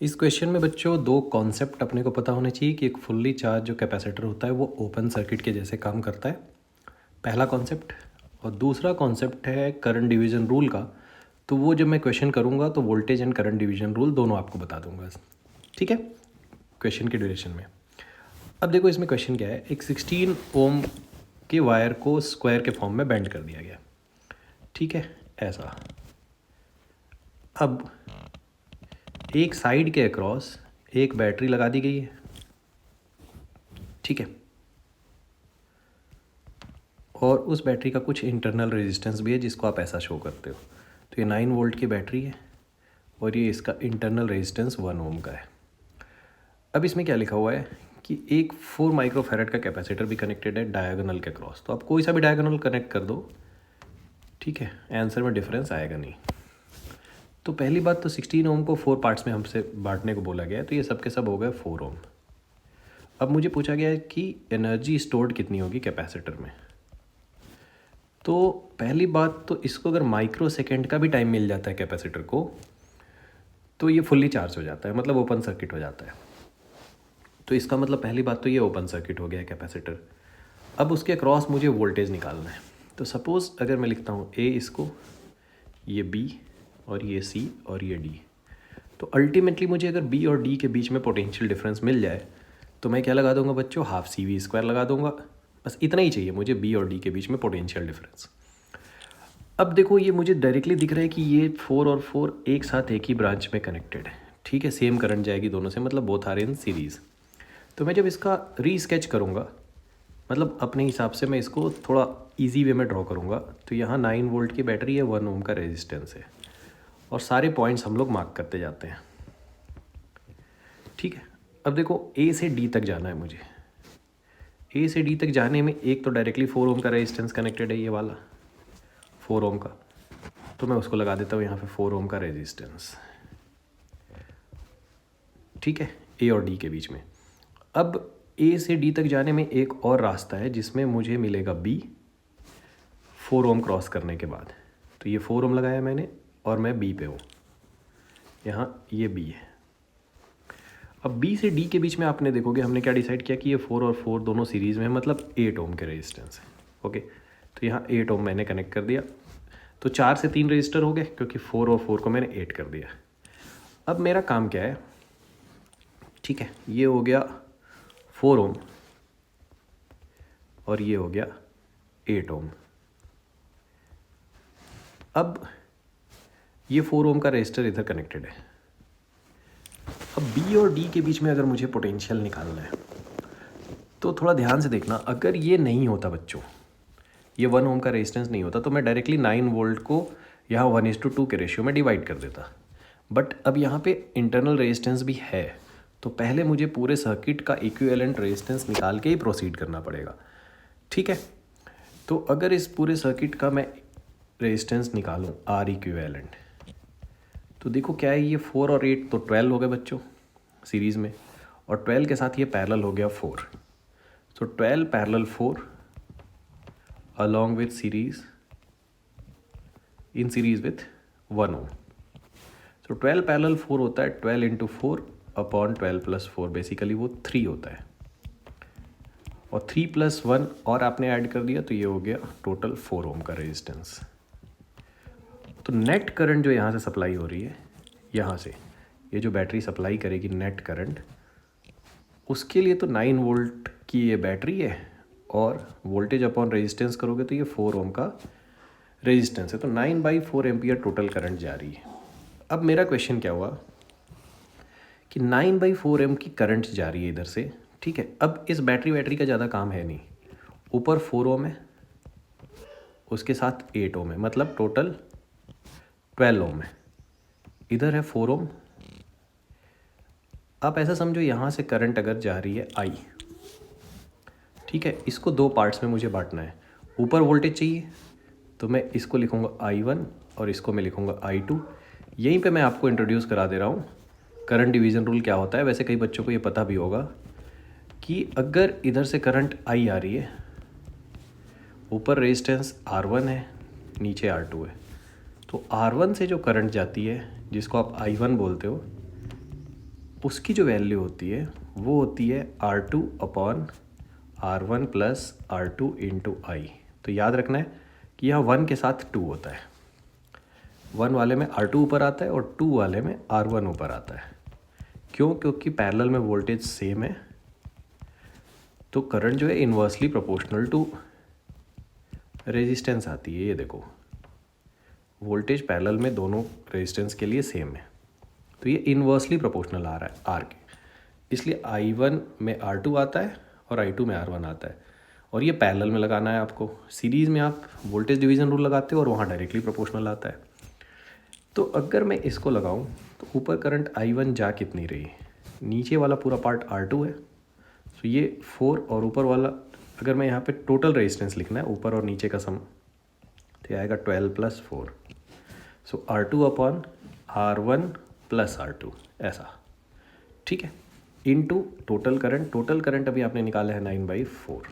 इस क्वेश्चन में बच्चों दो कॉन्सेप्ट अपने को पता होने चाहिए कि एक फुल्ली चार्ज जो कैपेसिटर होता है वो ओपन सर्किट के जैसे काम करता है, पहला कॉन्सेप्ट। और दूसरा कॉन्सेप्ट है करंट डिवीजन रूल का। तो वो जब मैं क्वेश्चन करूँगा तो voltage and current division rule दोनों आपको बता दूंगा, ठीक है, क्वेश्चन के ड्यूरेशन में। अब देखो इसमें क्वेश्चन क्या है, एक 16 ओम के वायर को स्क्वायर के फॉर्म में बेंड कर दिया गया, ठीक है, ऐसा। अब एक साइड के अक्रॉस एक बैटरी लगा दी गई है, ठीक है, और उस बैटरी का कुछ इंटरनल रेजिस्टेंस भी है जिसको आप ऐसा शो करते हो। तो ये 9 वोल्ट की बैटरी है और ये इसका इंटरनल रेजिस्टेंस 1 ओम का है। अब इसमें क्या लिखा हुआ है कि एक 4 माइक्रोफैरड का कैपेसिटर भी कनेक्टेड है डायगोनल के क्रॉस। तो आप कोई सा भी डायगोनल कनेक्ट कर दो, ठीक है, आंसर में डिफरेंस आएगा नहीं। तो पहली बात तो 16 ओम को 4 पार्ट्स में हमसे बांटने को बोला गया है, तो ये सब के सब हो गए 4 ओम। अब मुझे पूछा गया है कि एनर्जी स्टोर्ड कितनी होगी कैपेसिटर में। तो पहली बात तो इसको अगर माइक्रो सेकेंड का भी टाइम मिल जाता है कैपेसिटर को तो ये फुल्ली चार्ज हो जाता है, मतलब ओपन सर्किट हो जाता है। तो इसका मतलब पहली बात तो ये ओपन सर्किट हो गया है कैपेसिटर। अब उसके क्रॉस मुझे वोल्टेज निकालना है। तो सपोज़ अगर मैं लिखता हूँ ए इसको, ये बी और ये सी और ये डी, तो अल्टीमेटली मुझे अगर बी और डी के बीच में पोटेंशियल डिफरेंस मिल जाए तो मैं क्या लगा दूंगा बच्चों, हाफ सी वी स्क्वायर लगा दूंगा। बस इतना ही चाहिए मुझे बी और डी के बीच में पोटेंशियल डिफरेंस। अब देखो ये मुझे डायरेक्टली दिख रहा है कि ये 4 और 4 एक साथ एक ही ब्रांच में कनेक्टेड है, ठीक है, सेम करंट जाएगी दोनों से, मतलब बोथ आर इन सीरीज़। तो मैं जब इसका रीस्केच करूँगा, मतलब अपने हिसाब से मैं इसको थोड़ा इजी वे में ड्रॉ करूँगा, तो यहाँ 9 वोल्ट की बैटरी है, 1 ओम का रेजिस्टेंस है, और सारे पॉइंट्स हम लोग मार्क करते जाते हैं, ठीक है। अब देखो ए से डी तक जाना है मुझे। ए से डी तक जाने में एक तो डायरेक्टली 4 ओम का रेजिस्टेंस कनेक्टेड है, ये वाला 4 ओम का, तो मैं उसको लगा देता हूँ यहाँ पे 4 ओम का रेजिस्टेंस, ठीक है, ए और डी के बीच में। अब ए से डी तक जाने में एक और रास्ता है जिसमें मुझे मिलेगा बी 4 ओम क्रॉस करने के बाद। तो ये 4 ओम लगाया मैंने और मैं बी पे हूँ, यहाँ ये बी है। अब बी से डी के बीच में आपने देखोगे हमने क्या डिसाइड किया कि ये 4 और 4 दोनों सीरीज़ में है, मतलब 8 ओम के रेजिस्टेंस है, ओके। तो यहाँ 8 ओम मैंने कनेक्ट कर दिया, तो 4 से 3 रजिस्टर हो गए क्योंकि 4 और 4 को मैंने 8 कर दिया। अब मेरा काम क्या है, ठीक है, ये हो गया 4 ओम और ये हो गया 8 ओम। अब ये 4 ओम का रजिस्टर इधर कनेक्टेड है। अब बी और डी के बीच में अगर मुझे पोटेंशियल निकालना है तो थोड़ा ध्यान से देखना, अगर ये नहीं होता बच्चों, ये 1 ओम का रेजिस्टेंस नहीं होता तो मैं डायरेक्टली 9 वोल्ट को यहाँ 1:2 के रेशियो में डिवाइड कर देता। बट अब यहाँ पे इंटरनल रेजिस्टेंस भी है, तो पहले मुझे पूरे सर्किट का इक्विवेलेंट रेजिस्टेंस निकाल के ही प्रोसीड करना पड़ेगा, ठीक है। तो अगर इस पूरे सर्किट का मैं रेजिस्टेंस निकालूँ आर इक्विवेलेंट, तो देखो क्या है, ये 4 और 8 तो 12 हो गए बच्चों सीरीज़ में, और 12 के साथ ये पैरेलल हो गया 4। तो 12 parallel 4 along with series in series with 1 ohm। तो 12 पैरेलल 4 होता है 12 इंटू 4 अपॉन 12 प्लस 4, बेसिकली वो 3 होता है, और 3 प्लस 1 और आपने ऐड कर दिया तो ये हो गया टोटल 4 ओम का रेजिस्टेंस। तो नेट करंट जो यहाँ से सप्लाई हो रही है, यहाँ से ये जो बैटरी सप्लाई करेगी नेट करंट, उसके लिए तो 9 वोल्ट की ये बैटरी है, और वोल्टेज अपॉन रेजिस्टेंस करोगे तो ये 4 ओम का रेजिस्टेंस है, तो 9/4 एम्पियर टोटल करंट जा रही है। अब मेरा क्वेश्चन क्या हुआ कि 9/4 एम की करंट जा रही है इधर से, ठीक है। अब इस बैटरी का ज़्यादा काम है नहीं, ऊपर 4 ओम है, उसके साथ 8 ओम है, मतलब टोटल 12 ओम है, इधर है 4 ओम। आप ऐसा समझो यहाँ से करंट अगर जा रही है आई, ठीक है, इसको 2 पार्ट्स में मुझे बांटना है। ऊपर वोल्टेज चाहिए तो मैं इसको लिखूँगा I1 और इसको मैं लिखूँगा I2। यहीं पे मैं आपको इंट्रोड्यूस करा दे रहा हूँ करंट डिवीज़न रूल क्या होता है। वैसे कई बच्चों को ये पता भी होगा कि अगर इधर से करंट I आ रही है, ऊपर रेजिस्टेंस R1 है, नीचे R2 है, तो R1 से जो करंट जाती है जिसको आप I1 बोलते हो, उसकी जो वैल्यू होती है वो होती है R2/R1 प्लस R2 इंटू आई। तो याद रखना है कि यहाँ 1 के साथ 2 होता है। 1 वाले में R2 ऊपर आता है और 2 वाले में R1 ऊपर आता है। क्यों? क्योंकि पैरेलल में वोल्टेज सेम है, तो करंट जो है इन्वर्सली प्रोपोर्शनल टू रेजिस्टेंस आती है। ये देखो, वोल्टेज पैरेलल में दोनों रेजिस्टेंस के लिए सेम है, तो ये इन्वर्सली प्रोपोर्शनल आ रहा है आर के, इसलिए I1 में R2 आता है और I2 में R1 आता है। और ये पैरेलल में लगाना है आपको। सीरीज़ में आप वोल्टेज डिवीज़न रूल लगाते हो और वहाँ डायरेक्टली प्रोपोर्शनल आता है। तो अगर मैं इसको लगाऊं तो ऊपर करंट I1 जा कितनी रही, नीचे वाला पूरा पार्ट R2 है, तो ये 4, और ऊपर वाला अगर मैं यहाँ पे टोटल रेजिस्टेंस लिखना है ऊपर और नीचे का सम, तो आएगा 12 + 4, सो R2/R1 प्लस R2 ऐसा, ठीक है, into total current. Total current अभी आपने निकाला है 9/4,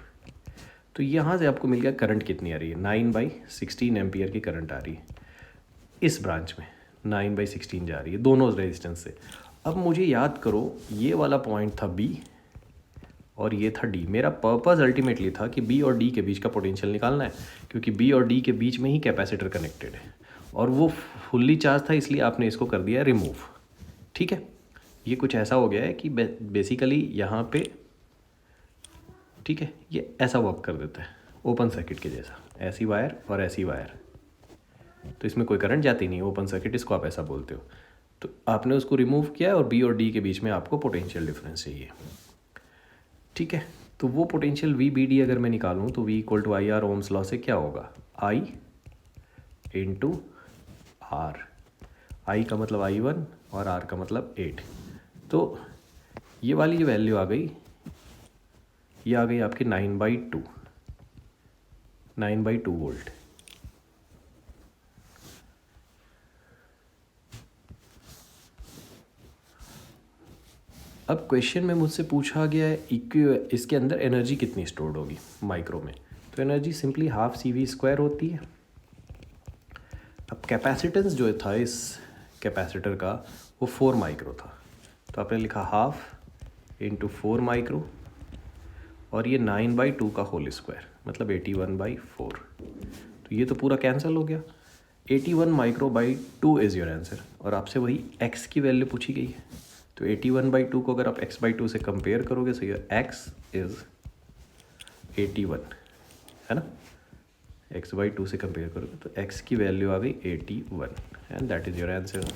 तो यहाँ से आपको मिल गया करंट कितनी आ रही है, 9/16 एम्पियर की करंट आ रही है। इस ब्रांच में 9/16 जा रही है दोनों रेजिस्टेंस से। अब मुझे याद करो, ये वाला पॉइंट था B और ये था D। मेरा पर्पस अल्टीमेटली था कि B और D के बीच का पोटेंशियल निकालना है, क्योंकि B और D के बीच में ही कैपेसिटर कनेक्टेड है और वो फुल्ली चार्ज था, इसलिए आपने इसको कर दिया रिमूव। ठीक है, ये कुछ ऐसा हो गया है कि बेसिकली यहाँ पे, ठीक है, ये ऐसा वर्क कर देता है ओपन सर्किट के जैसा, ऐसी वायर और ऐसी वायर, तो इसमें कोई करंट जाती नहीं, ओपन सर्किट इसको आप ऐसा बोलते हो। तो आपने उसको रिमूव किया और B और D के बीच में आपको पोटेंशियल डिफरेंस चाहिए। ठीक है, तो वो पोटेंशियल VBD अगर मैं निकालूं तो V = IR ओम्स लॉ से क्या होगा, I × R। I का मतलब I1 और R का मतलब 8। तो ये वाली जो वैल्यू आ गई, ये आ गई आपकी 9/2 वोल्ट। अब क्वेश्चन में मुझसे पूछा गया है इसके अंदर एनर्जी कितनी स्टोर्ड होगी माइक्रो में, तो एनर्जी सिंपली ½ CV² होती है। अब कैपेसिटेंस जो था इस कैपेसिटर का वो 4 माइक्रो था, तो आपने लिखा ½ × 4 माइक्रो और ये 9/2 का होल स्क्वायर मतलब 81/4। तो ये तो पूरा कैंसिल हो गया। 81 माइक्रो/2 इज़ योर आंसर, और आपसे वही x की वैल्यू पूछी गई है, तो 81/2 को अगर आप x/2 से कंपेयर करोगे तो ये x इज़ 81 है ना, x/2 से कंपेयर करोगे तो x की वैल्यू आ गई 81 and that is your answer.